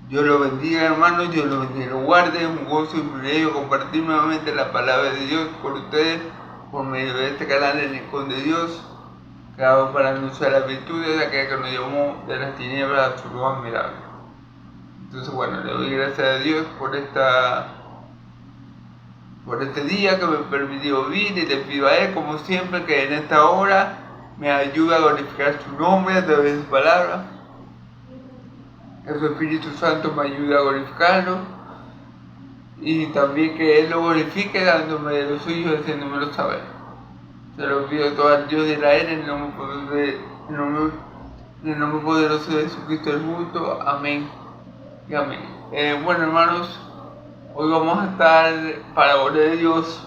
Dios lo bendiga, hermanos, Dios lo bendiga, lo guarde. Un gozo y privilegio compartir nuevamente la palabra de Dios con ustedes por medio de este canal en el Con de Dios, creado para anunciar las virtudes de aquel que nos llamó de las tinieblas a su luz admirable. Entonces, bueno, le doy gracias a Dios por este día que me permitió vivir, y le pido a Él, como siempre, que en esta hora me ayude a glorificar su nombre a través de su palabra. Que su Espíritu Santo me ayude a glorificarlo, y también que Él lo glorifique dándome de los suyos y haciéndomelo saber. Se lo pido todo al Dios de Israel en el nombre poderoso de Jesucristo el justo. Amén y amén. Bueno, hermanos, hoy vamos a estar, para la gloria de Dios,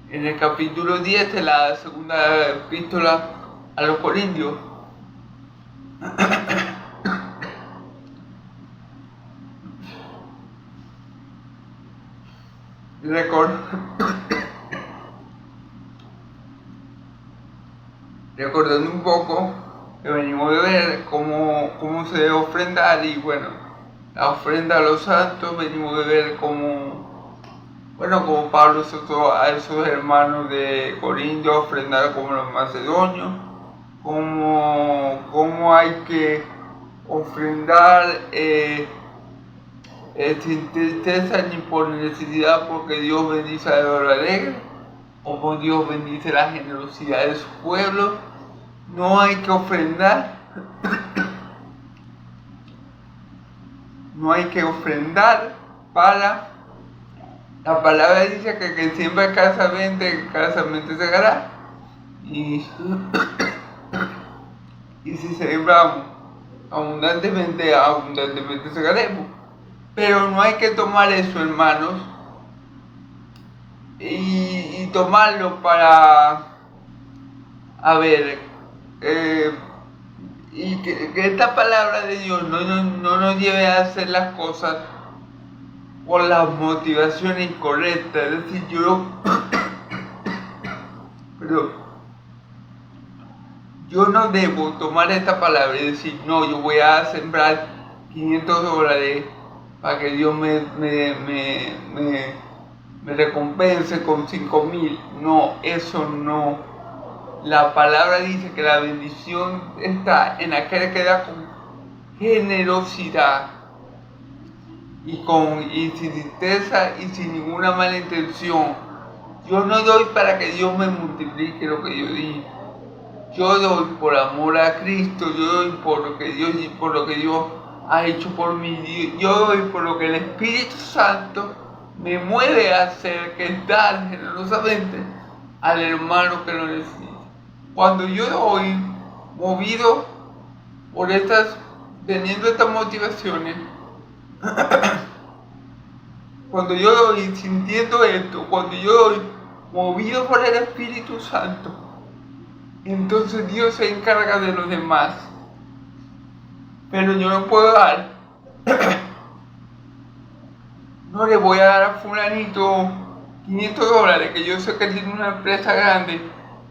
en el capítulo 10 de la segunda epístola a los Corintios. Recordando un poco que venimos de ver cómo se debe ofrendar, y bueno, la ofrenda a los santos, venimos de ver como Pablo exhortó a esos hermanos de Corintios a ofrendar como los macedonios, cómo hay que ofrendar sin tristeza ni por necesidad, porque Dios bendice al dador alegre, como Dios bendice la generosidad de su pueblo. No hay que ofrendar, para... La palabra dice que siempre escasamente segará, y si sembramos abundantemente segaremos. Pero no hay que tomar eso, hermanos, y tomarlo para, y que esta palabra de Dios no nos lleve a hacer las cosas por las motivaciones incorrectas. Es decir, yo no debo tomar esta palabra y decir, no, yo voy a sembrar $500 para que Dios me recompense con 5,000. No, eso no. La palabra dice que la bendición está en aquel que da con generosidad y sin tristeza y sin ninguna mala intención. Yo no doy para que Dios me multiplique lo que yo di. Yo doy por amor a Cristo, yo doy por lo que Dios ha hecho por mí. Yo doy por lo que el Espíritu Santo me mueve a hacer, que es dar generosamente al hermano que lo necesita. Cuando yo doy, movido por teniendo estas motivaciones, cuando yo doy sintiendo esto, cuando yo doy movido por el Espíritu Santo, entonces Dios se encarga de los demás. Pero yo no puedo dar, no le voy a dar a fulanito $500, que yo sé que tiene una empresa grande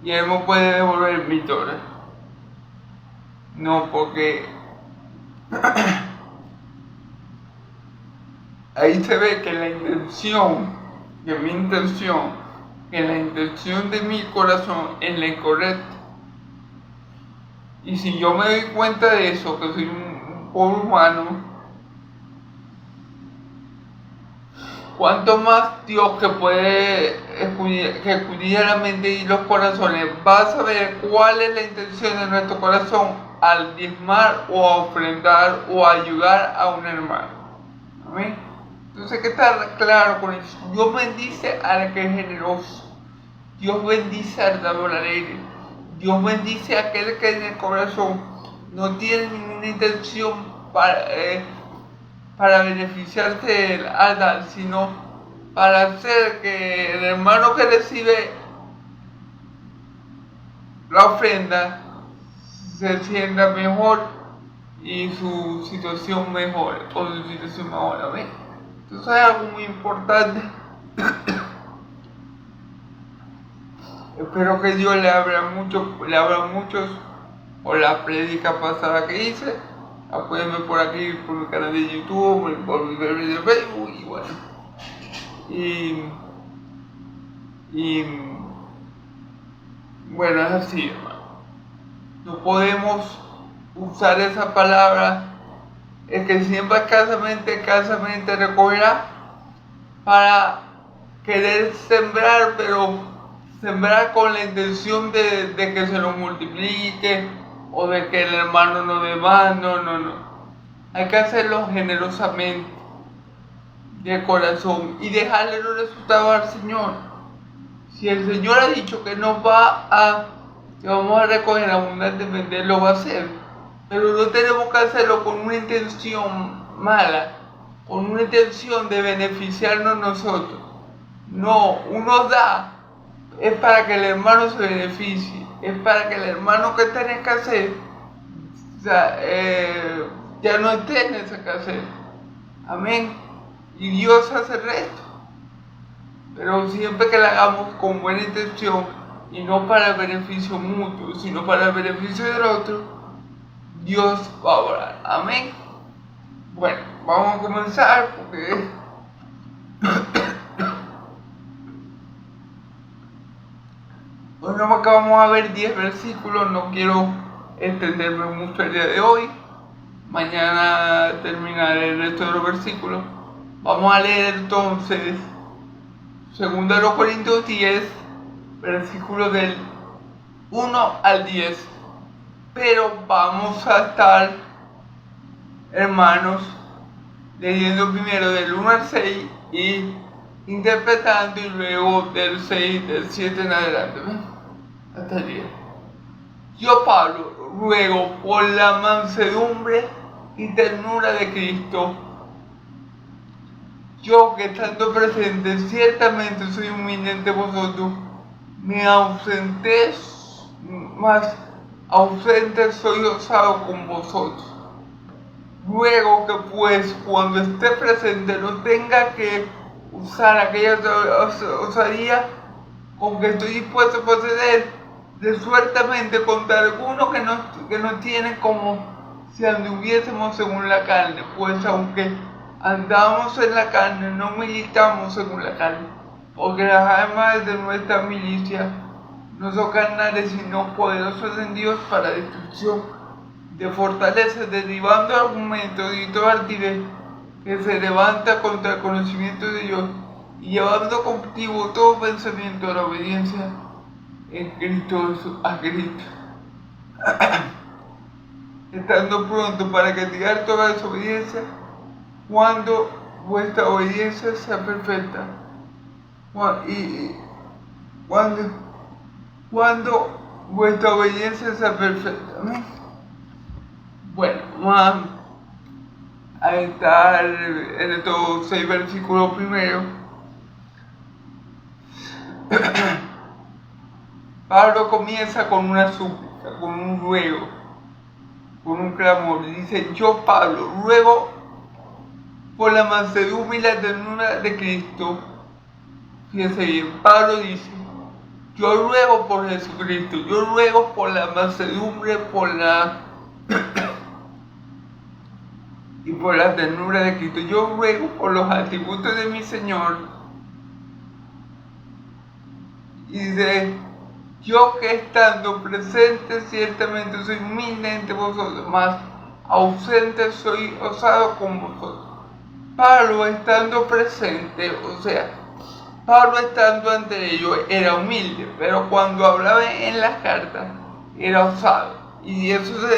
y él me puede devolver $1,000. No, porque ahí se ve que la intención de mi corazón es la incorrecta. Y si yo me doy cuenta de eso, que soy un pobre humano, cuanto más Dios, que puede escudriñar la mente y los corazones, va a saber cuál es la intención de nuestro corazón al diezmar o a ofrendar o a ayudar a un hermano. Amén. Entonces hay que estar claro con eso. Dios bendice al que es generoso. Dios bendice al dador alegre. Dios bendice a aquel que en el corazón no tiene ninguna intención para beneficiarse de él al dar, sino para hacer que el hermano que recibe la ofrenda se sienta mejor y su situación mejor, ¿ves? Entonces es algo muy importante. Espero que Dios le abra muchos o la prédica pasada que hice, la pueden ver por aquí, por mi canal de YouTube, por mi canal de Facebook, y bueno. Y bueno, es así, hermano. No podemos usar esa palabra, el que siembra escasamente recogerá, para querer sembrar, pero sembrar con la intención de que se lo multiplique o de que el hermano no demanda. No. Hay que hacerlo generosamente, de corazón, y dejarle los resultados al Señor. Si el Señor ha dicho que que vamos a recoger abundantemente, Él lo va a hacer. Pero no tenemos que hacerlo con una intención mala, con una intención de beneficiarnos nosotros. No, uno da, es para que el hermano se beneficie, es para que el hermano que está en escasez, ya no esté en esa escasez. Amén. Y Dios hace el resto. Pero siempre que la hagamos con buena intención y no para el beneficio mutuo, sino para el beneficio del otro, Dios va a obrar. Amén. Bueno, vamos a comenzar porque hoy vamos a ver 10 versículos. No quiero extenderme mucho el día de hoy. Mañana terminaré el resto de los versículos. Vamos a leer entonces 2 Corintios 10, versículos del 1 al 10. Pero vamos a estar, hermanos, leyendo primero del 1 al 6 y interpretando, y luego del 7 en adelante, hasta el 10. Yo, Pablo, ruego por la mansedumbre y ternura de Cristo, yo que estando presente ciertamente soy humilde entre vosotros, me ausenté, más ausente soy osado con vosotros. Ruego que pues cuando esté presente no tenga que usar aquella osadía con que estoy dispuesto a proceder, de suertamente contra algunos que no tienen, como si anduviésemos según la carne, pues aunque andamos en la carne, no militamos según la carne, porque las armas de nuestra milicia no son carnales, sino poderosos en Dios para destrucción de fortaleza, derribando argumentos y toda altivez que se levanta contra el conocimiento de Dios, y llevando cautivo todo pensamiento a la obediencia en Cristo, a Cristo, estando pronto para castigar toda desobediencia cuando vuestra obediencia sea perfecta. Cuando vuestra obediencia sea perfecta. ¿Amén? Bueno, vamos a estar en estos 6 versículos primero. Pablo comienza con una súplica, con un ruego, con un clamor. Dice: yo, Pablo, ruego por la mansedumbre y la ternura de Cristo. Fíjense bien, Pablo dice: yo ruego por Jesucristo, yo ruego por la mansedumbre, y por la ternura de Cristo. Yo ruego por los atributos de mi Señor. Y dice: yo que estando presente ciertamente soy humilde entre vosotros, mas ausente soy osado con vosotros. Pablo estando presente, o sea, Pablo estando ante ellos era humilde, pero cuando hablaba en las cartas era osado. Y eso se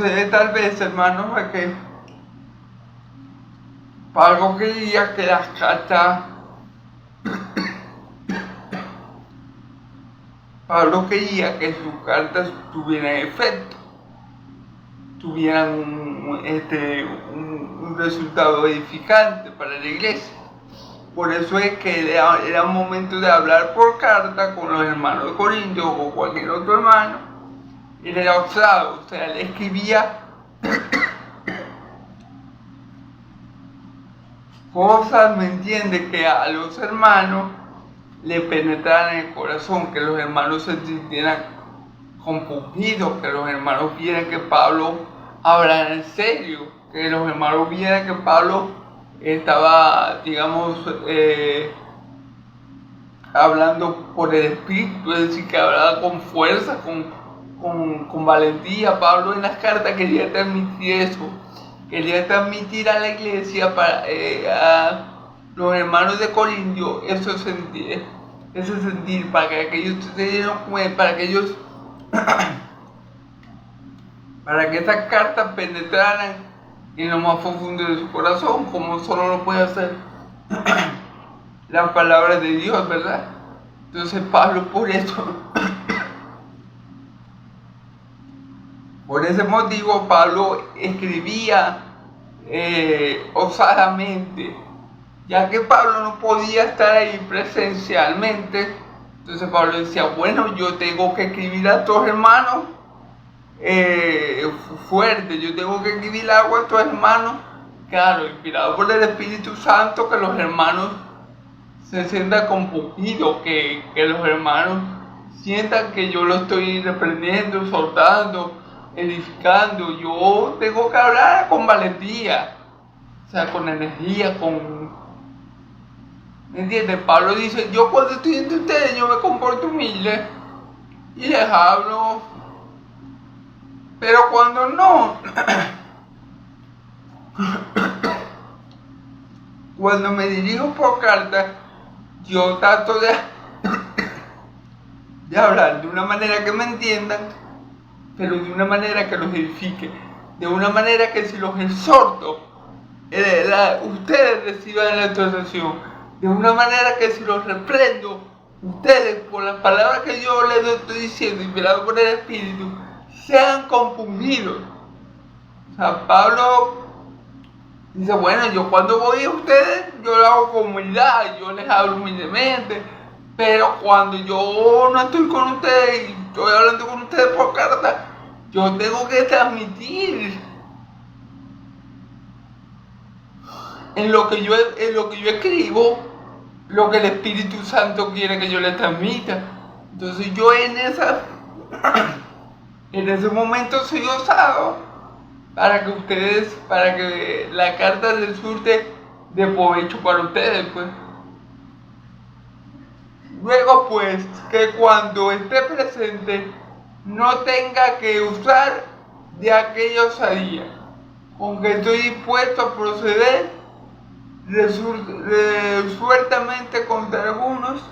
debe tal vez, hermanos, a que Pablo quería que las cartas, Pablo quería que sus cartas tuvieran efecto, tuvieran un resultado edificante para la iglesia. Por eso es que era un momento de hablar por carta con los hermanos de Corinto o con cualquier otro hermano. Él era osado, o sea, él escribía cosas, ¿me entiende?, que a los hermanos le penetrara en el corazón, que los hermanos se sintieran compungidos, que los hermanos vieran que Pablo hablara en serio, que los hermanos vieran que Pablo estaba, digamos, hablando por el Espíritu, es decir, que hablaba con fuerza, con valentía. Pablo en las cartas quería transmitir eso, quería transmitir a la iglesia, a los hermanos de Corintio, ese sentir, para que aquellos se dieran cuenta, para que esas cartas penetraran en lo más profundo de su corazón, como solo lo puede hacer las palabras de Dios, ¿verdad? Entonces Pablo por ese motivo, Pablo escribía osadamente, ya que Pablo no podía estar ahí presencialmente. Entonces Pablo decía, bueno, yo tengo que escribir a estos hermanos fuerte, yo tengo que escribir algo a estos hermanos, claro, inspirado por el Espíritu Santo, que los hermanos se sientan compungidos, que los hermanos sientan que yo lo estoy reprendiendo, soltando, edificando. Yo tengo que hablar con valentía, o sea, con energía, ¿me entiendes? Pablo dice, yo cuando estoy entre ustedes, yo me comporto humilde y les hablo, pero cuando no, cuando me dirijo por carta, yo trato de hablar de una manera que me entiendan, pero de una manera que los edifique, de una manera que si los exhorto, ustedes reciban la exhortación, de una manera que si los reprendo, ustedes por las palabras que yo les estoy diciendo, inspirado por el Espíritu, sean compungidos. O sea, Pablo dice, bueno, yo cuando voy a ustedes, yo lo hago con humildad, yo les hablo humildemente, pero cuando yo no estoy con ustedes y estoy hablando con ustedes por carta, yo tengo que transmitir en lo que yo escribo, lo que el Espíritu Santo quiere que yo les transmita. Entonces yo en ese momento soy osado, para que la carta resulte de provecho para ustedes, pues. Luego, pues, que cuando esté presente no tenga que usar de aquella osadía, con que estoy dispuesto a proceder resueltamente contra algunos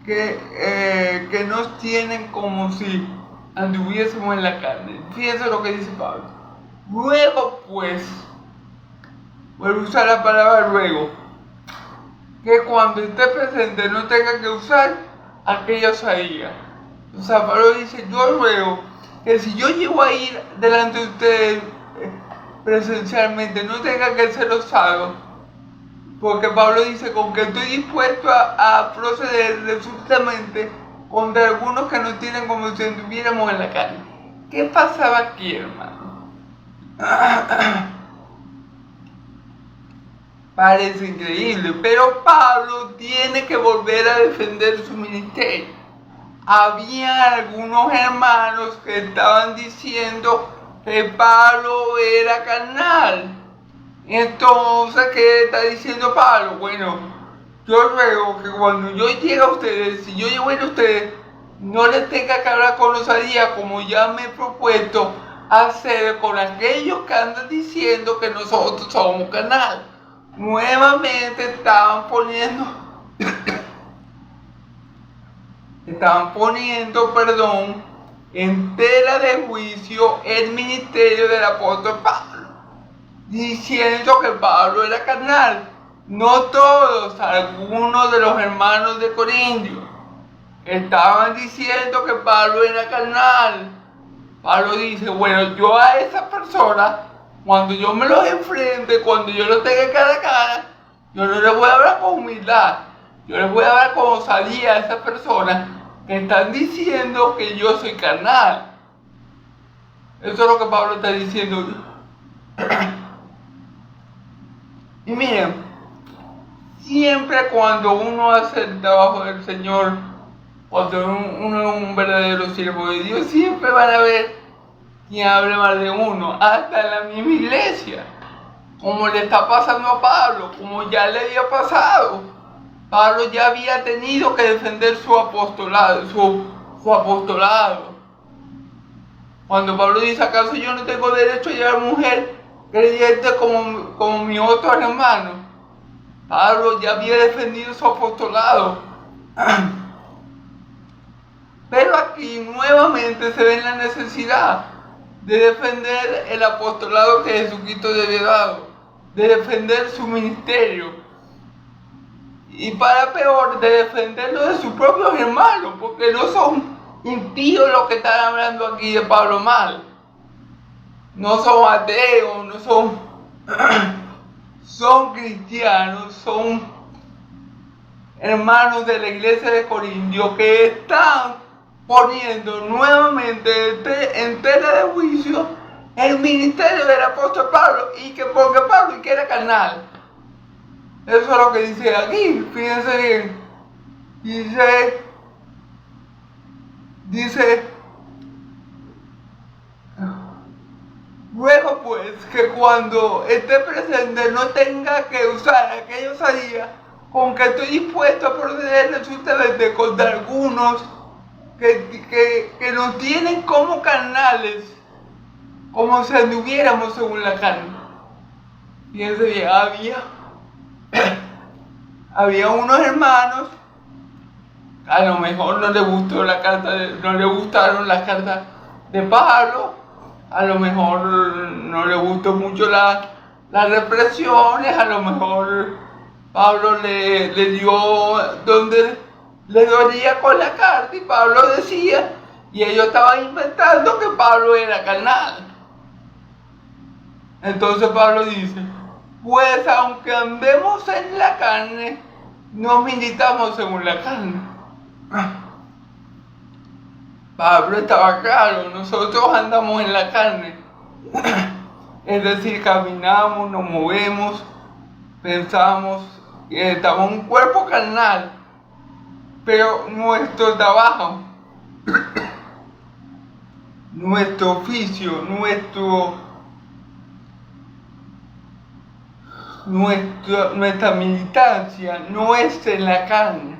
que nos tienen como si anduviésemos en la carne. Fíjense lo que dice Pablo. Luego, pues, vuelvo a usar la palabra luego, que cuando esté presente no tenga que usar aquella osadía. O sea, Pablo dice, yo ruego que si yo llego a ir delante de ustedes presencialmente, no tenga que ser osado, porque Pablo dice, con que estoy dispuesto a proceder resueltamente contra algunos que nos tienen como si estuviéramos en la carne. ¿Qué pasaba aquí, hermano? Parece increíble, pero Pablo tiene que volver a defender su ministerio. Había algunos hermanos que estaban diciendo que Pablo era carnal. Entonces, ¿qué está diciendo Pablo? Bueno, yo ruego que cuando yo llegue a ustedes, si yo llego a ustedes, no les tenga que hablar con osadía, como ya me he propuesto hacer con aquellos que andan diciendo que nosotros somos carnal. Nuevamente estaban poniendo, en tela de juicio el ministerio del apóstol Pablo, diciendo que Pablo era carnal. No todos, algunos de los hermanos de Corintio estaban diciendo que Pablo era carnal. Pablo dice, bueno, yo a esas personas, cuando yo me los enfrente, cuando yo los tenga cara a cara, yo no les voy a hablar con humildad, yo les voy a hablar con osadía a esas personas que están diciendo que yo soy carnal. Eso es lo que Pablo está diciendo. Y miren, siempre cuando uno hace el trabajo del Señor, cuando uno es un verdadero siervo de Dios, siempre van a ver quien hable mal de uno, hasta en la misma iglesia, como le está pasando a Pablo, como ya le había pasado. Pablo ya había tenido que defender su apostolado, su apostolado. Cuando Pablo dice, ¿acaso yo no tengo derecho a llevar mujer creyente como mi otro hermano? Pablo ya había defendido su apostolado. Pero aquí nuevamente se ve la necesidad de defender el apostolado que Jesucristo le había dado, de defender su ministerio, y para peor, de defenderlo de sus propios hermanos, porque no son impíos los que están hablando aquí de Pablo mal, no son ateos, no son, son cristianos, son hermanos de la iglesia de Corintios que están poniendo nuevamente en tela de juicio el ministerio del apóstol Pablo, y que porque Pablo era carnal. Eso es lo que dice aquí, fíjense bien. Dice, luego pues que cuando esté presente no tenga que usar aquella osadía con que estoy dispuesto a proceder resultamente contra algunos que nos tienen como carnales, como si anduviéramos según la carne. Fíjense bien, había unos hermanos, a lo mejor no les gustaron las cartas de Pablo, a lo mejor no les gustó mucho las represiones, a lo mejor Pablo le dio donde le dolía con la carta y Pablo decía, y ellos estaban inventando que Pablo era carnal. Entonces Pablo dice, pues aunque andemos en la carne, no militamos según la carne. Pablo estaba claro, nosotros andamos en la carne. Es decir, caminamos, nos movemos, pensamos, estamos en un cuerpo carnal. Pero nuestro trabajo, nuestro oficio, nuestra militancia no es en la carne.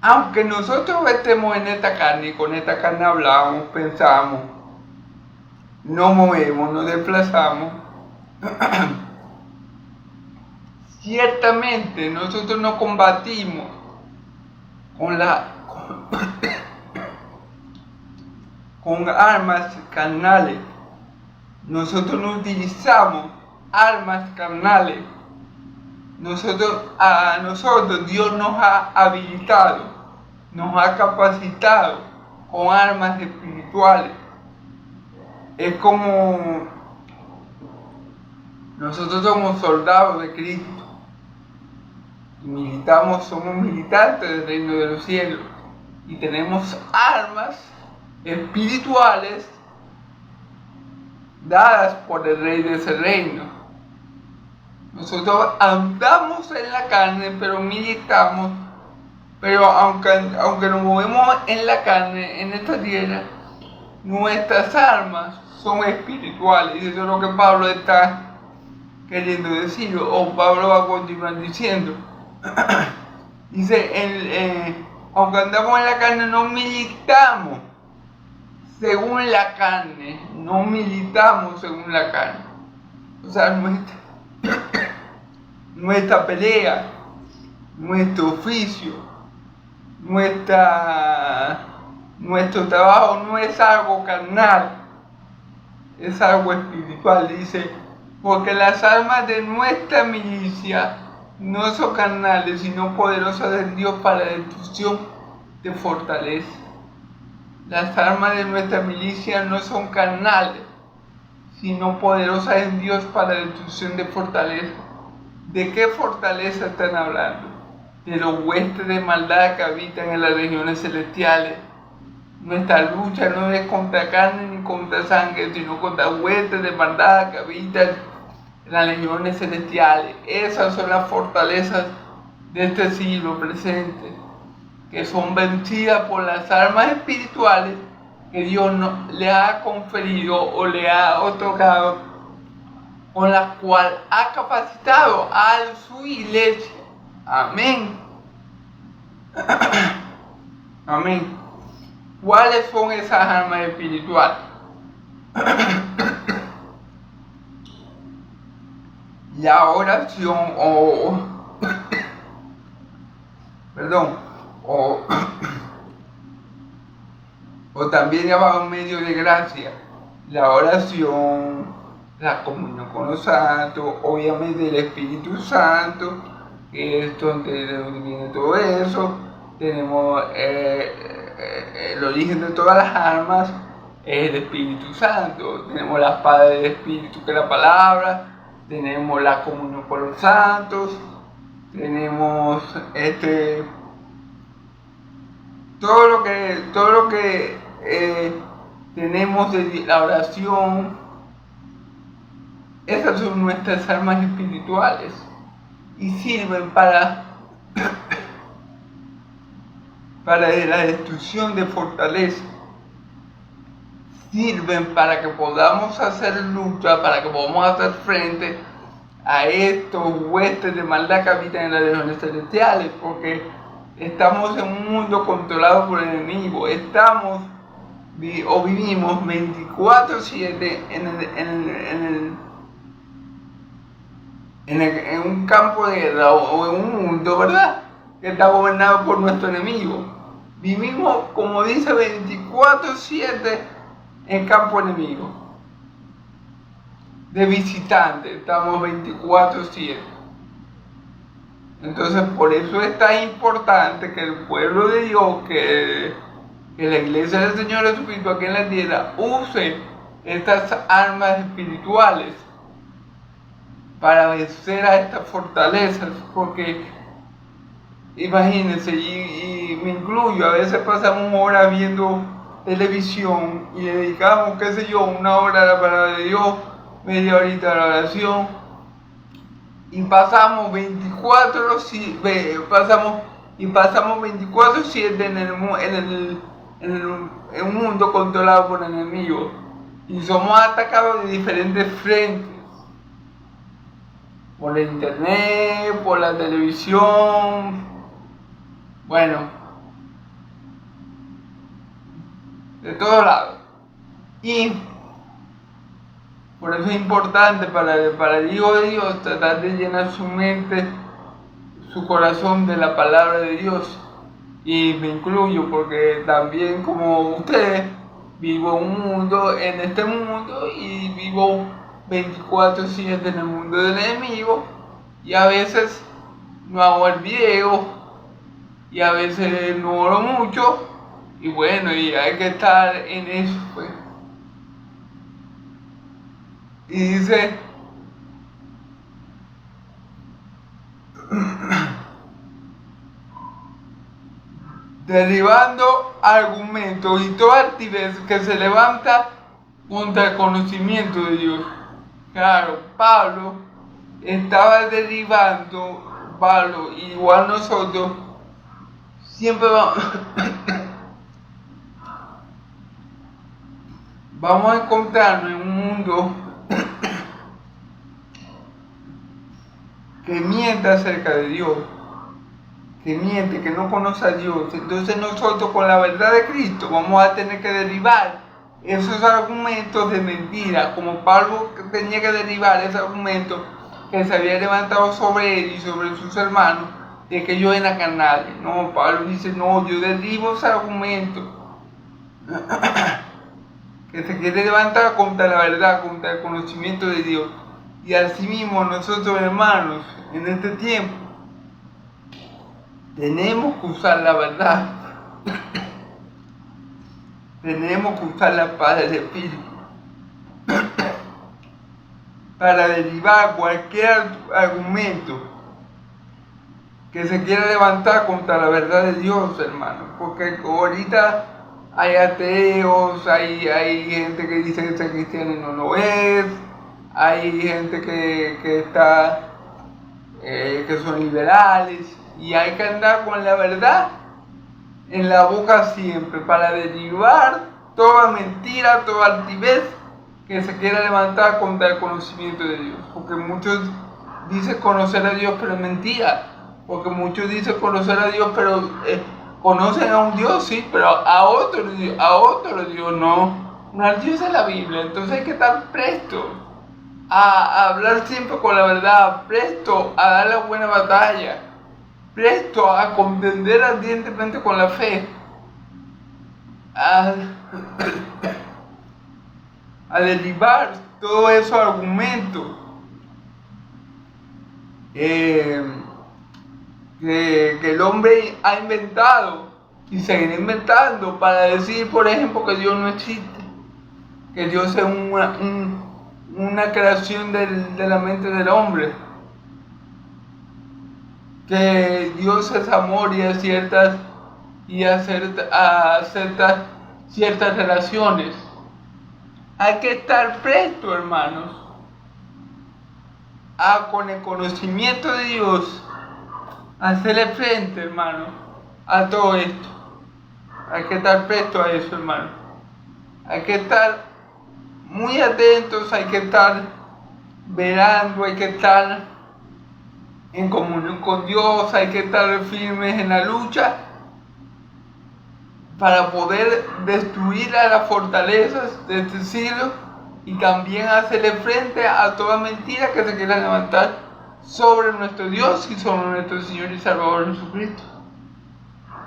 Aunque nosotros estemos en esta carne y con esta carne hablamos, pensamos, nos movemos, nos desplazamos, ciertamente nosotros no combatimos con armas carnales. Nosotros no utilizamos armas carnales. A nosotros Dios nos ha habilitado, nos ha capacitado con armas espirituales. Es como nosotros somos soldados de Cristo. Somos militantes del reino de los cielos y tenemos armas espirituales dadas por el rey de ese reino. Nosotros andamos en la carne, pero militamos, pero aunque nos movemos en la carne, en esta tierra, nuestras armas son espirituales, y eso es lo que Pablo está queriendo decir, o Pablo va a continuar diciendo. Dice, aunque andamos en la carne, no militamos según la carne, no militamos según la carne. O sea, nuestra pelea, nuestro oficio, nuestro trabajo no es algo carnal, es algo espiritual. Dice, porque las armas de nuestra milicia no son carnales, sino poderosas en Dios para la destrucción de fortaleza. Las armas de nuestra milicia no son carnales, sino poderosas en Dios para la destrucción de fortaleza. ¿De qué fortaleza están hablando? De los huestes de maldad que habitan en las regiones celestiales. Nuestra lucha no es contra carne ni contra sangre, sino contra huestes de maldad que habitan las legiones celestiales. Esas son las fortalezas de este siglo presente, que son vencidas por las armas espirituales que Dios le ha conferido o le ha otorgado, con la cual ha capacitado a su iglesia. Amén. Amén. ¿Cuáles son esas armas espirituales? La oración o también llamado medio de gracia, la oración, la comunión con los santos, obviamente el Espíritu Santo, que es donde viene todo eso. Tenemos el origen de todas las armas, es el Espíritu Santo. Tenemos la espada del Espíritu, que es la palabra. Tenemos la comunión con los santos. Tenemos todo lo que tenemos de la oración. Esas son nuestras armas espirituales y sirven para la destrucción de fortaleza. Sirven para que podamos hacer lucha, para que podamos hacer frente a estos huestes de maldad que habitan en las regiones celestiales, porque estamos en un mundo controlado por el enemigo. Vivimos 24/7 en un campo de guerra o en un mundo, ¿verdad?, que está gobernado por nuestro enemigo. Vivimos, como dice, 24/7 en campo enemigo. De visitantes, estamos 24/7. Entonces, por eso es tan importante que el pueblo de Dios, que la iglesia del Señor Jesucristo aquí en la tierra, use estas armas espirituales para vencer a estas fortalezas. Porque imagínense, y me incluyo, a veces pasamos horas viendo televisión y dedicamos, qué sé yo, 1 hora a la palabra de Dios, media horita a la oración, y pasamos 24/7 en un mundo controlado por el enemigo, y somos atacados de diferentes frentes, por el internet, por la televisión, bueno, de todos lados. Y por eso es importante para el Hijo de Dios tratar de llenar su mente, su corazón de la palabra de Dios. Y me incluyo, porque también, como ustedes, vivo en este mundo, y vivo 24/7 en el mundo del enemigo, y a veces no hago el video, y a veces no oro mucho, y bueno, y hay que estar en eso, pues. Y dice, derribando argumentos y toda altivez que se levanta contra el conocimiento de Dios. Claro, Pablo estaba derribando, igual nosotros, siempre vamos a encontrarnos en un mundo que miente acerca de Dios, que miente, que no conoce a Dios. Entonces nosotros, con la verdad de Cristo, vamos a tener que derribar esos argumentos de mentira, como Pablo tenía que derribar ese argumento que se había levantado sobre él y sobre sus hermanos, de que ellos eran carnales. No, Pablo dice, no, yo derribo ese argumento que se quiere levantar contra la verdad, contra el conocimiento de Dios. Y asimismo nosotros, hermanos, en este tiempo tenemos que usar la verdad. Tenemos que usar la paz del Espíritu para derribar cualquier argumento que se quiera levantar contra la verdad de Dios, hermano. Porque ahorita hay ateos, hay gente que dice que ser cristiano y no lo es, hay gente que está, que son liberales, y hay que andar con la verdad en la boca siempre para derribar toda mentira, toda altivez que se quiera levantar contra el conocimiento de Dios. Porque muchos dicen conocer a Dios, pero es mentira. Porque muchos dicen conocer a Dios, pero conocen a un Dios, sí, pero a otro Dios no al Dios de la Biblia. Entonces hay que estar presto a hablar siempre con la verdad, presto a dar la buena batalla, presto a contender ardientemente con la fe, a derribar todos esos argumentos que el hombre ha inventado y seguirá inventando para decir, por ejemplo, que Dios no existe, que Dios es una creación de la mente del hombre, que Dios es amor y acepta ciertas relaciones. Hay que estar presto, hermanos, con el conocimiento de Dios, hacerle frente, hermano, a todo esto. Hay que estar presto a eso, hermano. Hay que estar muy atentos, hay que estar velando, hay que estar en comunión con Dios, hay que estar firmes en la lucha para poder destruir a las fortalezas de este siglo y también hacerle frente a toda mentira que se quiera levantar sobre nuestro Dios y sobre nuestro Señor y Salvador Jesucristo.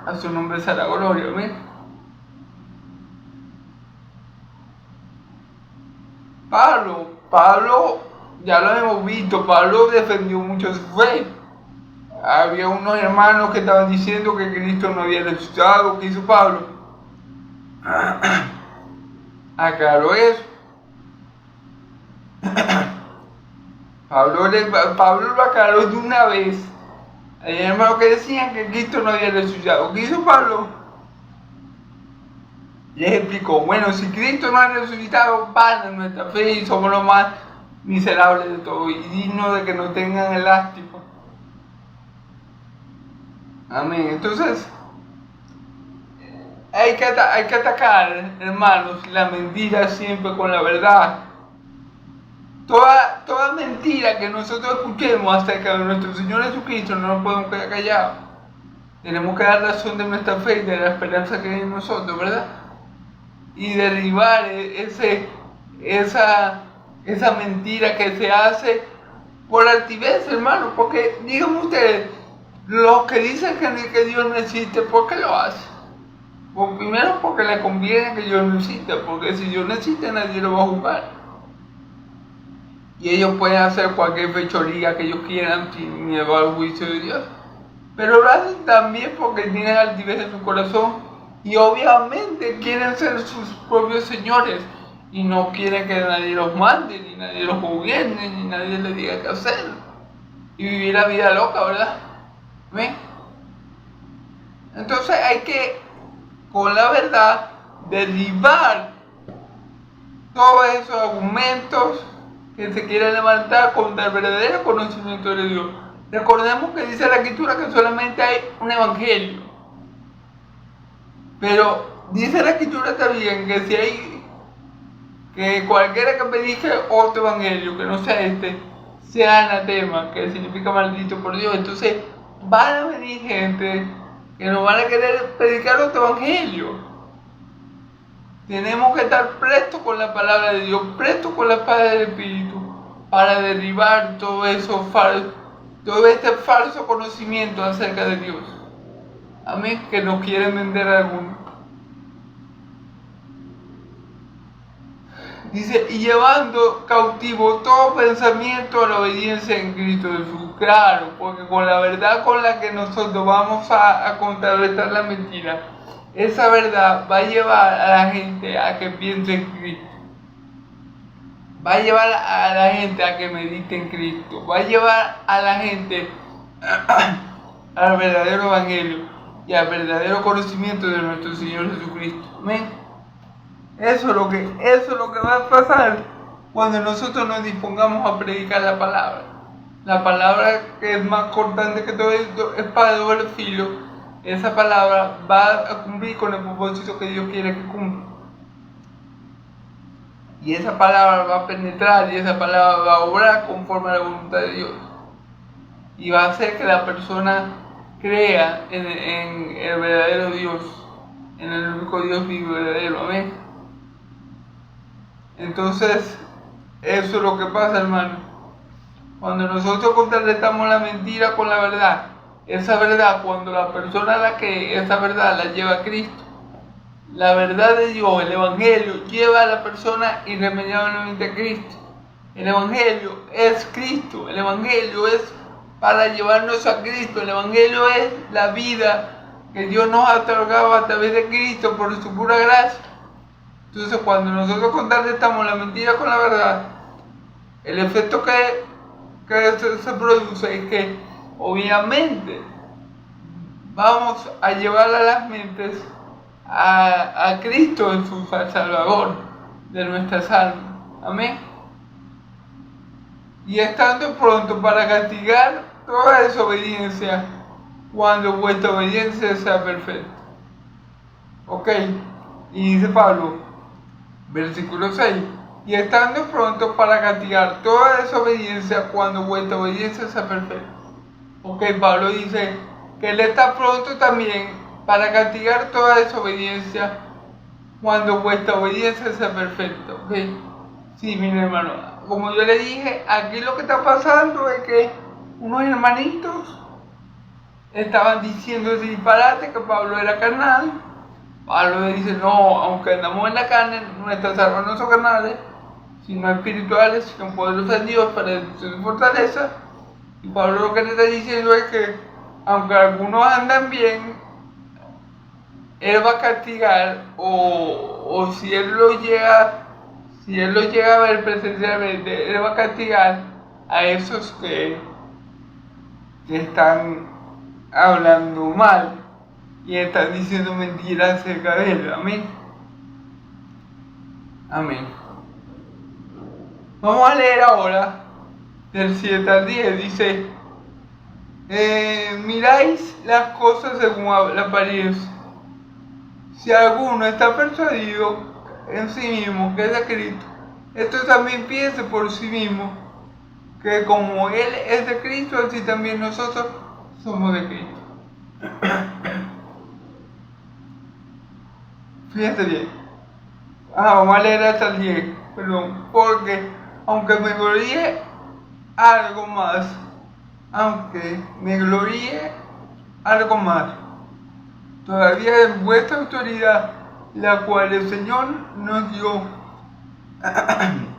A su nombre sea la gloria, amén. Pablo, ya lo hemos visto, Pablo defendió mucho su fe. Había unos hermanos que estaban diciendo que Cristo no había resucitado. ¿Qué hizo Pablo? Aclaró eso. Pablo lo aclaró de una vez. Hay hermanos que decían que Cristo no había resucitado. ¿Qué hizo Pablo? Les explicó, bueno, si Cristo no ha resucitado, vana nuestra fe y somos los más miserables de todos y dignos de que nos tengan elástico. Amén. Entonces, hay que atacar, hermanos, la mentira siempre con la verdad. Toda mentira que nosotros escuchemos acerca de nuestro Señor Jesucristo no nos podemos quedar callados. Tenemos que dar razón de nuestra fe y de la esperanza que hay en nosotros, ¿verdad? Y derribar esa mentira que se hace por altivez, hermano. Porque, díganme ustedes, los que dicen que Dios no existe, ¿por qué lo hacen? Pues primero porque les conviene que Dios no exista, porque si Dios no existe nadie lo va a juzgar. Y ellos pueden hacer cualquier fechoría que ellos quieran sin miedo al juicio de Dios. Pero lo hacen también porque tienen altivez en su corazón y obviamente quieren ser sus propios señores y no quieren que nadie los mande, ni nadie los gobierne, ni nadie les diga qué hacer. Y vivir la vida loca, ¿verdad? ¿Ven? Entonces hay que, con la verdad, derribar todos esos argumentos que se quieren levantar contra el verdadero conocimiento de Dios. Recordemos que dice la Escritura que solamente hay un evangelio. Pero dice la Escritura también que si hay, que cualquiera que predique otro evangelio que no sea este, sea anatema, que significa maldito por Dios. Entonces van a venir gente que nos van a querer predicar otro evangelio. Tenemos que estar prestos con la palabra de Dios, prestos con la espada del Espíritu, para derribar todo este falso conocimiento acerca de Dios. Amén, que nos quieren vender a algunos. Dice, y llevando cautivo todo pensamiento a la obediencia en Cristo Jesús. Claro, porque con la verdad con la que nosotros vamos a contrarrestar la mentira, esa verdad va a llevar a la gente a que piense en Cristo. Va a llevar a la gente a que medite en Cristo. Va a llevar a la gente al verdadero evangelio y al verdadero conocimiento de nuestro Señor Jesucristo. Amén. Eso es lo que va a pasar cuando nosotros nos dispongamos a predicar la palabra. La palabra que es más cortante que todo esto, espada de doble filo. Esa palabra va a cumplir con el propósito que Dios quiere que cumpla. Y esa palabra va a penetrar y esa palabra va a obrar conforme a la voluntad de Dios. Y va a hacer que la persona crea en el verdadero Dios, en el único Dios vivo y verdadero. Amén. Entonces, eso es lo que pasa, hermano. Cuando nosotros contrarrestamos la mentira con la verdad, esa verdad, cuando la persona la cree, esa verdad la lleva a Cristo. La verdad de Dios, el Evangelio, lleva a la persona irremediablemente a Cristo. El Evangelio es Cristo. El Evangelio es para llevarnos a Cristo. El Evangelio es la vida que Dios nos ha otorgado a través de Cristo por su pura gracia. Entonces, cuando nosotros contrarrestamos la mentira con la verdad, el efecto que se produce es que, obviamente, vamos a llevar a las mentes a Cristo, en su Salvador de nuestras almas. Amén. Y estando pronto para castigar toda desobediencia, cuando vuestra obediencia sea perfecta. Ok, y dice Pablo, versículo 6, y estando pronto para castigar toda desobediencia, cuando vuestra obediencia sea perfecta. Ok, Pablo dice que él está pronto también para castigar toda desobediencia, cuando vuestra obediencia sea perfecta. Ok, sí, mi hermano, como yo le dije, aquí lo que está pasando es que unos hermanitos estaban diciendo ese disparate, que Pablo era carnal. Pablo le dice, no, aunque andamos en la carne, nuestras armas no son carnales, sino espirituales, con poderosos en Dios para su fortaleza. Y Pablo lo que le está diciendo es que, aunque algunos andan bien, él va a castigar, o si él lo llega a ver presencialmente, él va a castigar a esos que están hablando mal y están diciendo mentiras acerca de él. Amén. Amén. Vamos a leer ahora del 7 al 10. Dice, miráis las cosas según la apariencia. Si alguno está persuadido en sí mismo que es de Cristo, esto también piense por sí mismo, que como Él es de Cristo, así también nosotros somos de Cristo. Fíjense bien. Vamos a leer hasta el 10, perdón. Porque aunque me gloríe algo más, todavía en vuestra autoridad, la cual el Señor nos dio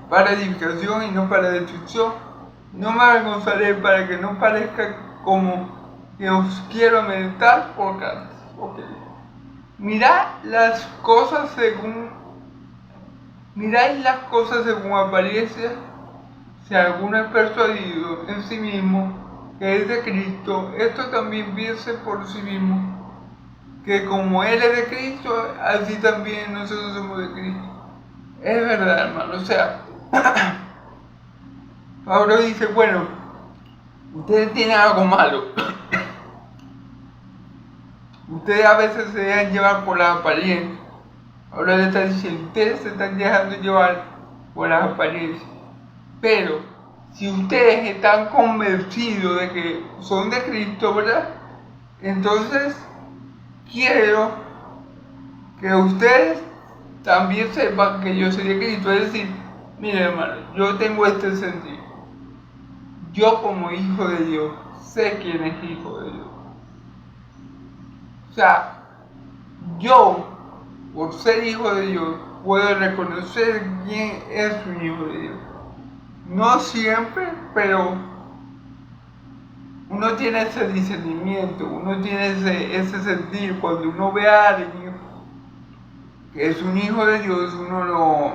para edificación y no para destrucción, no me avergonzaré para que no parezca como que os quiero amedrentar por cartas. Okay. Miráis las cosas según apariencia. Si alguno es persuadido en sí mismo que es de Cristo, esto también piense por sí mismo, que como Él es de Cristo, así también nosotros somos de Cristo. Es verdad, hermano. O sea, Pablo dice, bueno, ustedes tienen algo malo. Ustedes a veces se dejan llevar por las apariencias. Ahora le está diciendo, ustedes se están dejando llevar por las apariencias. Pero, si ustedes están convencidos de que son de Cristo, ¿verdad? Entonces, quiero que ustedes también sepan que yo soy de Cristo. Es decir, miren, hermano, yo tengo este sentido. Yo como hijo de Dios, sé quién es hijo de Dios. O sea, yo, por ser hijo de Dios, puedo reconocer quién es un hijo de Dios. No siempre, pero uno tiene ese discernimiento, uno tiene ese sentir. Cuando uno ve a alguien que es un hijo de Dios, uno lo,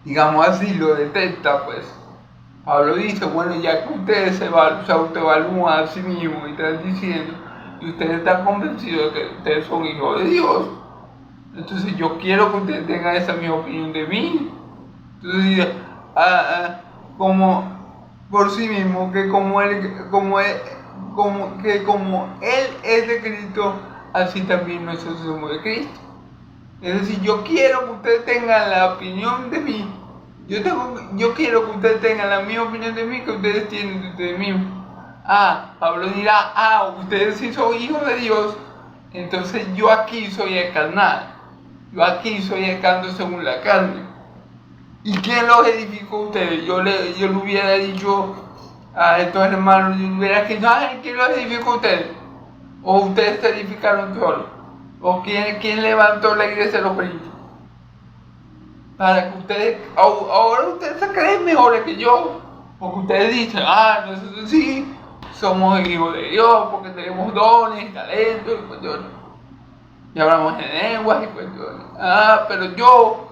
digamos así, lo detecta, pues. Pablo dice, bueno, ya que ustedes se autoevalúan a sí mismos y están diciendo, y ustedes están convencidos de que ustedes son hijos de Dios, Entonces yo quiero que ustedes tengan esa misma opinión de mí. Entonces, como por sí mismo, que como él es de Cristo, así también nosotros somos de Cristo. Es decir, yo quiero que ustedes tengan la opinión de mí. Yo quiero que ustedes tengan la misma opinión de mí que ustedes tienen de ustedes mismos. Pablo dirá, ustedes sí son hijos de Dios, entonces yo aquí soy el carnal. Yo aquí soy el canto según la carne. ¿Y quién los edificó a ustedes? Yo le hubiera dicho a estos hermanos, yo hubiera dicho, ¿quién los edificó a ustedes? ¿O ustedes se edificaron solos? ¿O quién levantó la iglesia de los Corintios? Para que ustedes, ahora ustedes se creen mejores que yo. Porque ustedes dicen, nosotros sí somos hijos de Dios, porque tenemos dones y talentos y cuestiones. Y hablamos en lenguas y cuestiones. Pero yo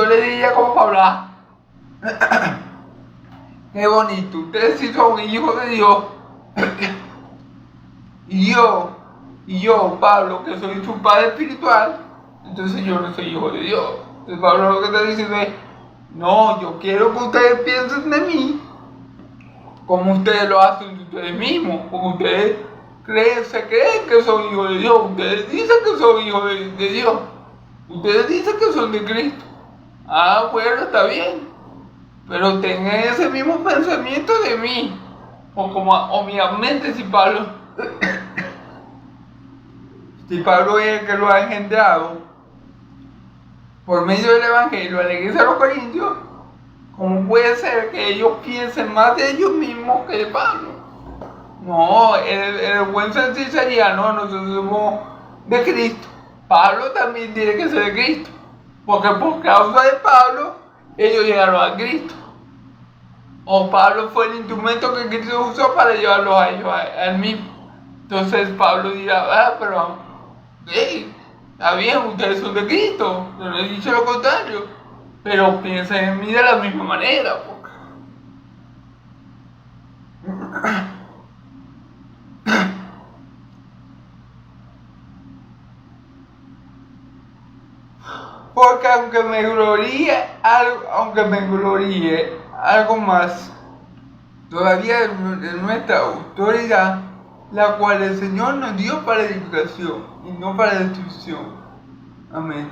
le diría como para hablar. Qué bonito, ustedes sí son hijos de Dios. Y yo, Pablo, que soy su padre espiritual, entonces yo no soy hijo de Dios. Entonces Pablo lo que está diciendo es, no, yo quiero que ustedes piensen de mí como ustedes lo hacen de ustedes mismos, como ustedes se creen que son hijos de Dios, ustedes dicen que son hijos de Dios, ustedes dicen que son de Cristo. Bueno, está bien, pero tengan ese mismo pensamiento de mí, obviamente si Pablo es el que lo ha engendrado por medio del Evangelio a la iglesia de los Corintios, ¿cómo puede ser que ellos piensen más de ellos mismos que de Pablo? No, el buen sentido sería, nosotros somos de Cristo. Pablo también tiene que ser de Cristo, porque por causa de Pablo, ellos llegaron a Cristo. O Pablo fue el instrumento que Cristo usó para llevarlos a ellos, a él mismo. Entonces Pablo dirá, pero está bien, ustedes son de Cristo, yo no he dicho lo contrario, pero piensen en mí de la misma manera. Porque aunque me gloríe algo más, todavía de nuestra autoridad, la cual el Señor nos dio para edificación y no para destrucción. Amén.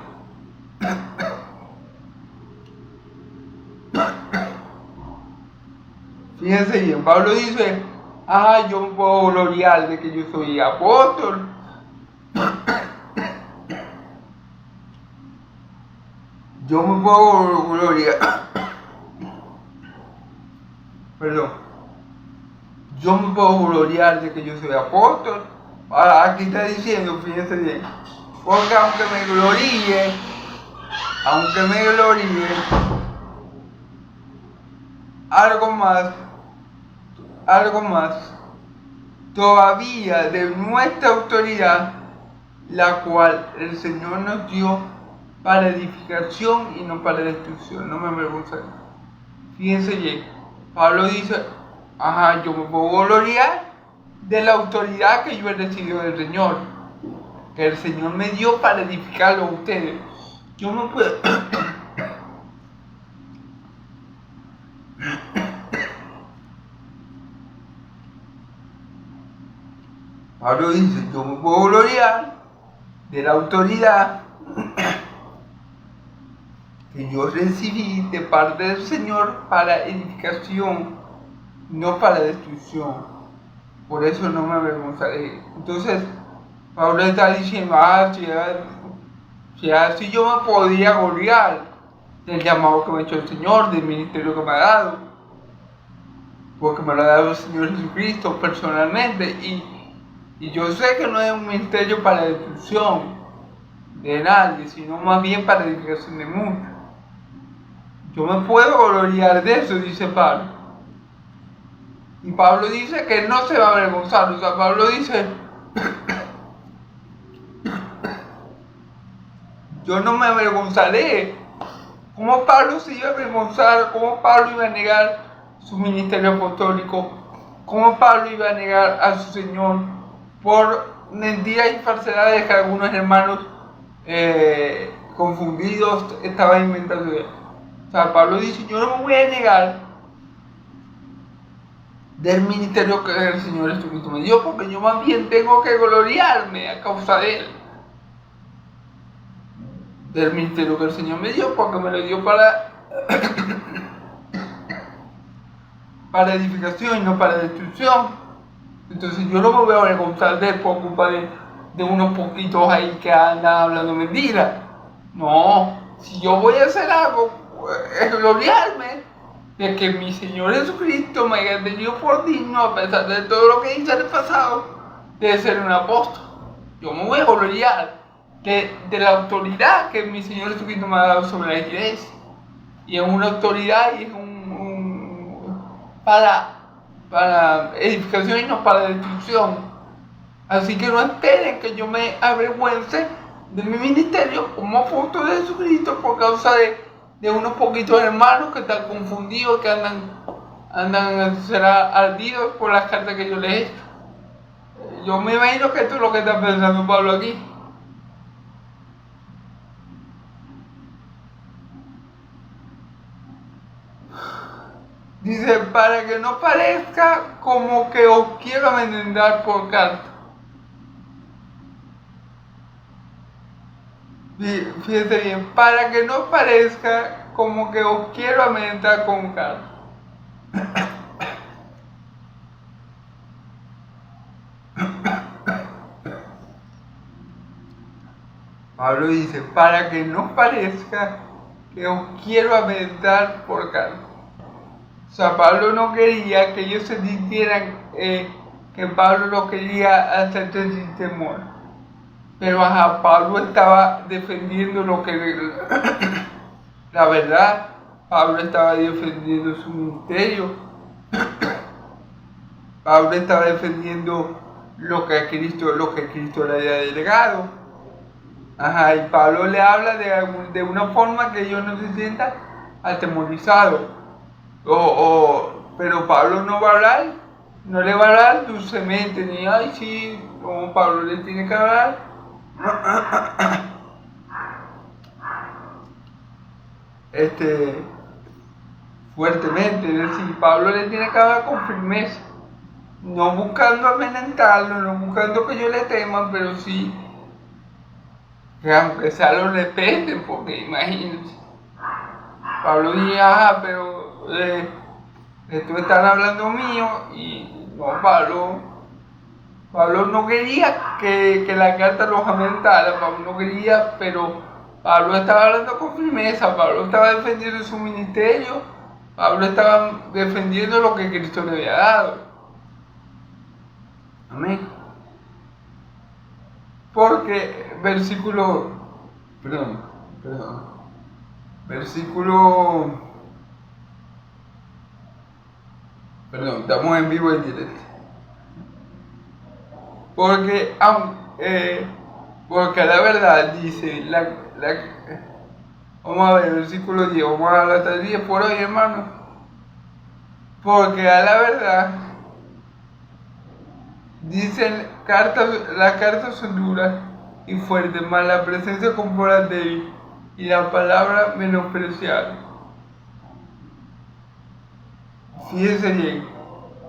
Fíjense bien, Pablo dice, yo me puedo gloriar de que yo soy apóstol. Yo me puedo gloriar. Yo me puedo gloriar de que yo soy apóstol. Aquí está diciendo, fíjense bien, porque aunque me gloríe, algo más, todavía de nuestra autoridad, la cual el Señor nos dio para edificación y no para destrucción. No me avergonzaré. Fíjense bien, Pablo dice, yo me puedo gloriar de la autoridad que yo he recibido del Señor, que el Señor me dio para edificarlo a ustedes. Yo no puedo. Pablo dice, yo me puedo gloriar de la autoridad que yo recibí de parte del Señor para edificación, no para destrucción. Por eso no me avergonzaré. Entonces, Pablo está diciendo, si así yo me podría gloriar del llamado que me ha hecho el Señor, del ministerio que me ha dado, porque me lo ha dado el Señor Jesucristo personalmente, y yo sé que no es un ministerio para destrucción de nadie, sino más bien para edificación de muchos. Yo me puedo gloriar de eso, dice Pablo. Y Pablo dice que no se va a avergonzar. O sea, Pablo dice, yo no me avergonzaré. ¿Cómo Pablo se iba a avergonzar? ¿Cómo Pablo iba a negar su ministerio apostólico? ¿Cómo Pablo iba a negar a su Señor por mentiras y falsedades que algunos hermanos confundidos, estaba inventando. O sea, Pablo dice, yo no me voy a negar del ministerio que el Señor Jesucristo me dio, porque yo más bien tengo que gloriarme a causa de él. Del ministerio que el Señor me dio, porque me lo dio para para edificación y no para destrucción. Entonces yo no me voy a avergonzar de él por culpa de unos poquitos ahí que andan hablando mentiras. No, si yo voy a hacer algo, es gloriarme de que mi Señor Jesucristo me haya tenido por digno, a pesar de todo lo que hice en el pasado, de ser un apóstol. Yo me voy a gloriar de la autoridad que mi Señor Jesucristo me ha dado sobre la iglesia. Y es una autoridad y es para edificación y no para destrucción. Así que no esperen que yo me avergüence de mi ministerio como apóstol de Jesucristo por causa de unos poquitos hermanos que están confundidos, que andan será ardidos por las cartas que yo les he hecho. Yo me imagino que esto es lo que está pensando Pablo aquí. Dice, para que no parezca como que os quiero amedrentar por carta. Fíjense bien, para que no parezca como que os quiero amedrentar con carta. Pablo dice, para que no parezca que os quiero amedrentar por carta. O sea, Pablo no quería que ellos se sintieran que Pablo lo quería hacer sin temor. Pero Pablo estaba defendiendo lo que la verdad. Pablo estaba defendiendo su ministerio. Pablo estaba defendiendo lo que Cristo le había delegado. Y Pablo le habla de una forma que ellos no se sientan atemorizados. Pero Pablo no va a hablar, no le va a hablar dulcemente, ni ay sí, como Pablo le tiene que hablar fuertemente, es decir, Pablo le tiene que hablar con firmeza, no buscando amenazarlo, no buscando que yo le teman, pero sí que aunque sea lo respeten, porque imagínense, Pablo dice, pero estos están hablando mío, y no, Pablo no quería que la carta los amenazara, Pablo no quería, pero Pablo estaba hablando con firmeza, Pablo estaba defendiendo su ministerio, Pablo estaba defendiendo lo que Cristo le había dado. Amén. Porque versículo, estamos en vivo y en directo. Porque la verdad dice, vamos a ver el versículo 10, vamos a hablar hasta el 10 por hoy, hermano. Porque a la verdad, dicen, las cartas son duras y fuertes, mas la presencia corporal débil y la palabra menospreciable. Fíjense bien,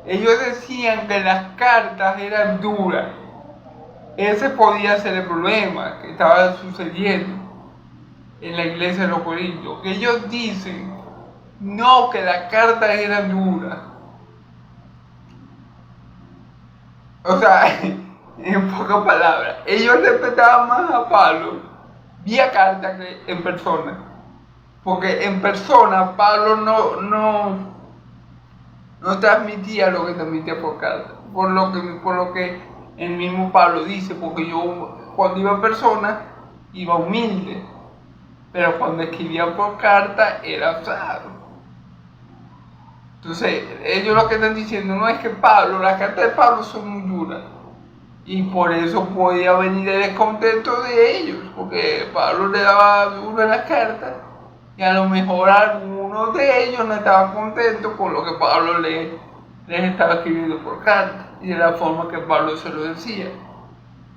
ellos decían que las cartas eran duras. Ese podía ser el problema que estaba sucediendo en la iglesia de los Corintios. Que ellos dicen, no, que las cartas eran duras. O sea, en pocas palabras, ellos respetaban más a Pablo vía carta que en persona. Porque en persona Pablo no transmitía lo que transmitía por carta. Por lo que el mismo Pablo dice, porque yo cuando iba en persona iba humilde, pero cuando escribía por carta era osado. Entonces, ellos lo que están diciendo no es que las cartas de Pablo son muy duras, y por eso podía venir el descontento de ellos, porque Pablo le daba duro en las cartas, y a lo mejor algunos de ellos no estaban contentos con lo que Pablo les estaba escribiendo por carta, y de la forma que Pablo se lo decía.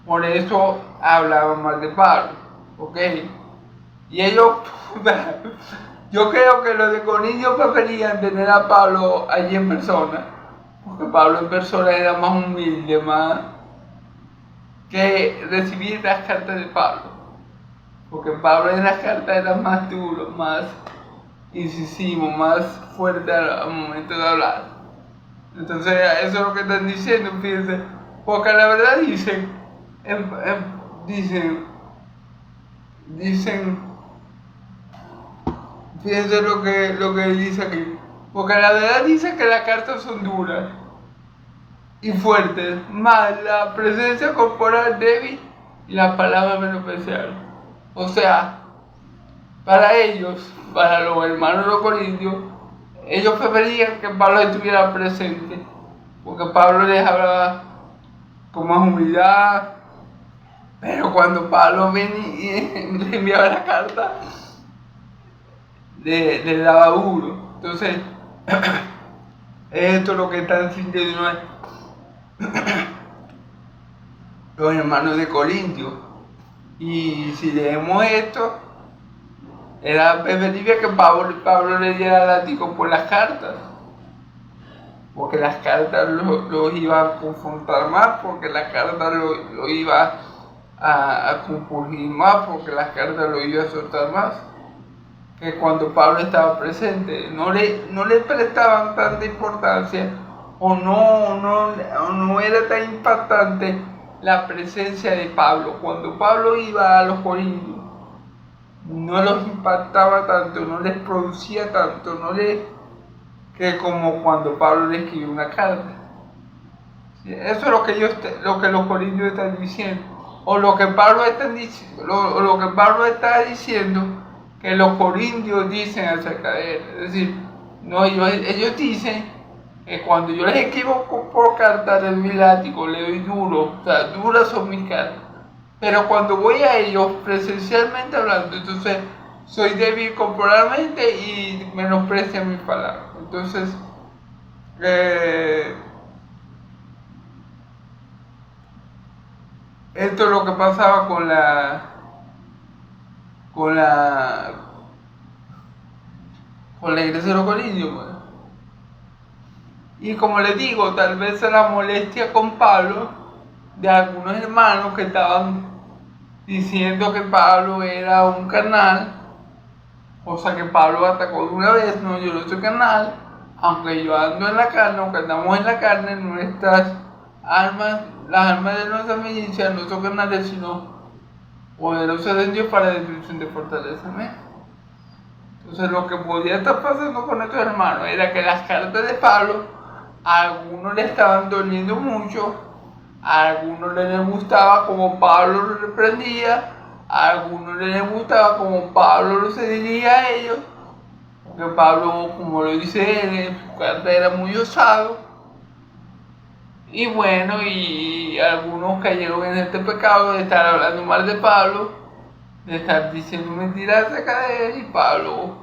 Por eso hablaban mal de Pablo. ¿ok? Y ellos, yo creo que los de Corintios preferían tener a Pablo allí en persona, porque Pablo en persona era más humilde, más que recibir las cartas de Pablo, porque Pablo en las cartas era más duro, más incisivo, más fuerte al momento de hablar. Entonces eso es lo que están diciendo, fíjense, porque la verdad dicen, fíjense lo que dice aquí, porque la verdad dice que las cartas son duras y fuertes, más la presencia corporal débil y la palabra menospreciable. O sea, para ellos, para los hermanos de los corintios, ellos preferían que Pablo estuviera presente, porque Pablo les hablaba con más humildad, pero cuando Pablo venía y le enviaba la carta, le daba duro. Entonces, esto es lo que están sintiendo los hermanos de Corintios. Y si leemos esto, era preferible que Pablo le diera látigo por las cartas, porque las cartas los iba a confrontar más, porque las cartas lo iba a compurgir más, porque las cartas lo iba a soltar más, que cuando Pablo estaba presente. No le prestaban tanta importancia, o no era tan impactante la presencia de Pablo. Cuando Pablo iba a los corintios, no los impactaba tanto, no les producía tanto, que como cuando Pablo le escribió una carta. Eso es lo que los corintios están diciendo, o lo que Pablo está diciendo que los corintios dicen acerca de él. Es decir, no, ellos dicen que cuando yo les escribo por carta les doy látigo, le doy duro, o sea, duras son mis cartas. Pero cuando voy a ellos presencialmente hablando, entonces soy débil corporalmente y menosprecian mis palabras. Entonces, esto es lo que pasaba con la iglesia de los corintios. Pues. Y como les digo, tal vez la molestia con Pablo de algunos hermanos que estaban diciendo que Pablo era un carnal, o sea que Pablo atacó de una vez: no, yo no soy carnal, aunque yo ando en la carne, aunque andamos en la carne, nuestras armas, las armas de nuestra milicia no son carnales, sino poderosas en Dios para destrucción de fortaleza. Entonces lo que podía estar pasando con estos hermanos era que las cartas de Pablo a algunos le estaban doliendo mucho, a algunos les gustaba como Pablo lo reprendía, a algunos les gustaba como Pablo se dirigía a ellos, porque Pablo, como lo dice él, en su carta era muy osado. Y bueno, y algunos cayeron en este pecado de estar hablando mal de Pablo, de estar diciendo mentiras acerca de él, y Pablo,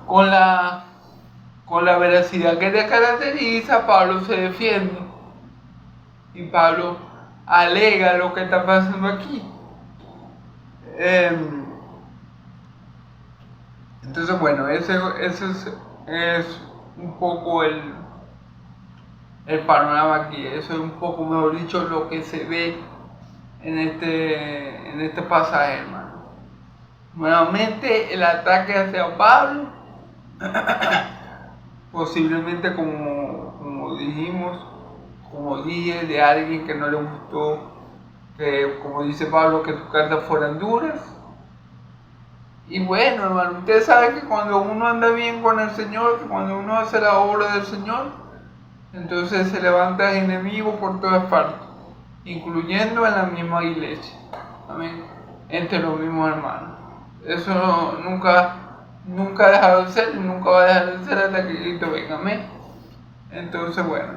con la veracidad que le caracteriza, Pablo se defiende y Pablo alega lo que está pasando aquí. Entonces, bueno, ese es un poco el panorama aquí. Eso es un poco, mejor dicho, lo que se ve en este pasaje, hermano. Nuevamente el ataque hacia Pablo, posiblemente como dije, de alguien que no le gustó, que como dice Pablo, que tus cartas fueran duras. Y bueno, hermano, ustedes saben que cuando uno anda bien con el Señor, que cuando uno hace la obra del Señor, entonces se levantan enemigos por todas partes, incluyendo en la misma iglesia. Amén. Entre los mismos hermanos. Eso nunca ha dejado de ser y nunca va a dejar de ser hasta que Cristo venga. Amén. Entonces, bueno,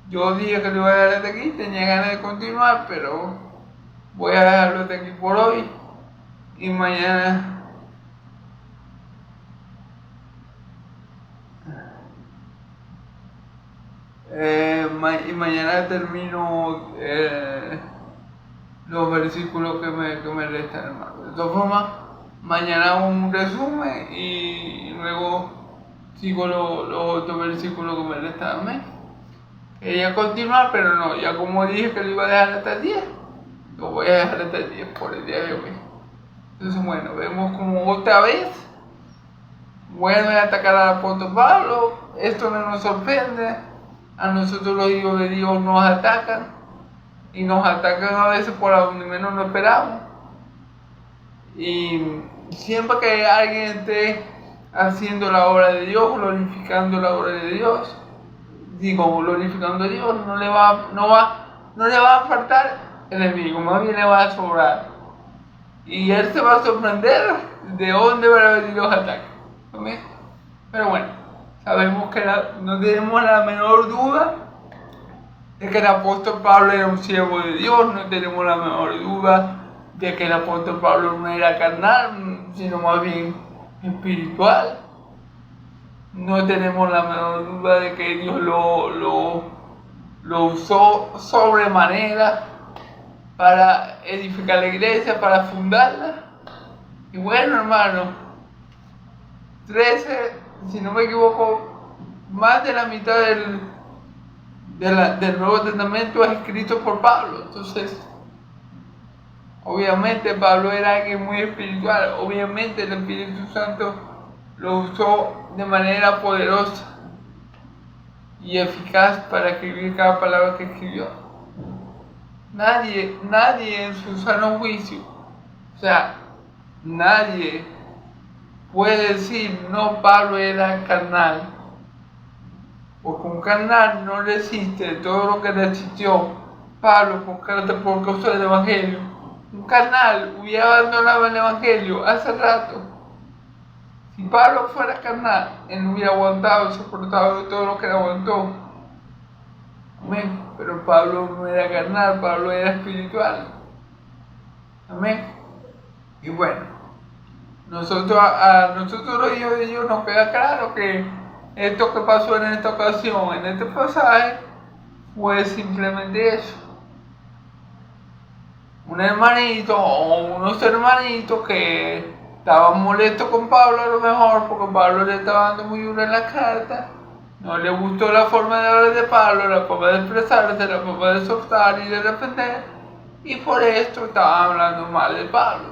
yo dije que lo iba a dejar hasta aquí, tenía ganas de continuar, pero voy a dejarlo hasta aquí por hoy. Y mañana mañana termino los versículos que me restan, hermano. De todas formas, mañana hago un resumen y luego sigo los otros versículos que me restan. Amén. Quería continuar, pero no, ya como dije que lo iba a dejar hasta el 10, lo voy a dejar hasta el 10 por el día de hoy. Entonces, bueno, vemos como otra vez vuelve a atacar al apóstol Pablo. Esto no nos sorprende. A nosotros los hijos de Dios nos atacan. Y nos atacan a veces por donde menos lo esperamos. Y siempre que alguien esté haciendo la obra de Dios, glorificando la obra de Dios, glorificando a Dios, no le va a faltar enemigo, más bien le va a sobrar. Y él se va a sorprender de dónde van a venir los ataques. ¿Okay? Pero bueno, sabemos que no tenemos la menor duda de que el apóstol Pablo era un siervo de Dios, no tenemos la menor duda de que el apóstol Pablo no era carnal, sino más bien espiritual. No tenemos la menor duda de que Dios lo usó sobremanera para edificar la iglesia, para fundarla. Y bueno, hermano, 13, si no me equivoco, más de la mitad del Nuevo Testamento es escrito por Pablo. Entonces, obviamente Pablo era alguien muy espiritual. Obviamente el Espíritu Santo lo usó de manera poderosa y eficaz para escribir cada palabra que escribió. Nadie en su sano juicio, o sea, nadie puede decir, no, Pablo era carnal, porque un carnal no resiste todo lo que resistió Pablo por causa del Evangelio. Un carnal hubiera abandonado el Evangelio hace rato. Si Pablo fuera carnal, él no hubiera aguantado, soportado todo lo que le aguantó. Amén. Pero Pablo no era carnal, Pablo era espiritual. Amén. Y bueno, a nosotros los hijos de Dios nos queda claro que esto que pasó en esta ocasión, en este pasaje, fue simplemente eso. Un hermanito o unos hermanitos que estaban molestos con Pablo a lo mejor porque Pablo le estaba dando muy duro en la carta. No le gustó la forma de hablar de Pablo, la forma de expresarse, la forma de soltar y de defender. Y por esto estaban hablando mal de Pablo.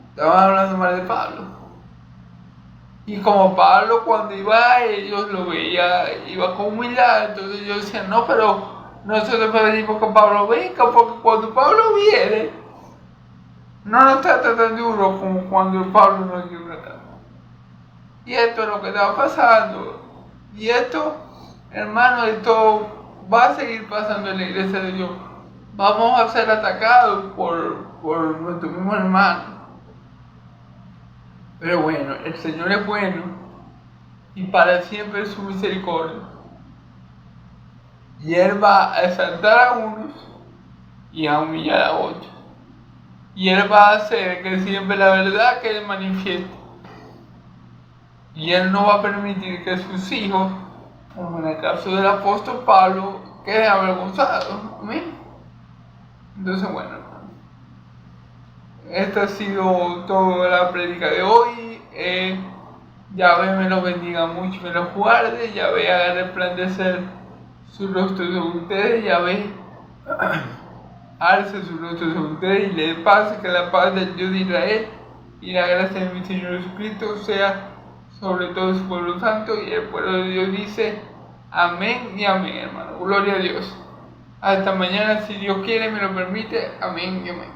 Estaban hablando mal de Pablo. Y como Pablo cuando iba a ellos lo veía, iba con humildad, entonces ellos decían, no, pero nosotros venimos con Pablo, venga, porque cuando Pablo viene, no nos trata tan duro como cuando Pablo nos quiere tratar. Y esto es lo que estaba pasando. Y esto, hermano, esto va a seguir pasando en la iglesia de Dios. Vamos a ser atacados por nuestros mismos hermanos. Pero bueno, el Señor es bueno y para siempre es su misericordia. Y Él va a exaltar a unos y a humillar a otros. Y Él va a hacer que siempre la verdad quede manifiesta. Y Él no va a permitir que sus hijos, como en el caso del apóstol Pablo, queden avergonzados. Amén. Entonces, bueno, esta ha sido toda la prédica de hoy. Yahvé me los bendiga mucho y me los guarde. Yahvé haga resplandecer su rostro sobre ustedes. Yahvé alce su rostro sobre ustedes y le dé paz, que la paz del Dios de Israel y la gracia de mi Señor Jesucristo sea sobre todo su pueblo santo. Y el pueblo de Dios dice amén y amén, hermano. Gloria a Dios. Hasta mañana, si Dios quiere, me lo permite. Amén y amén.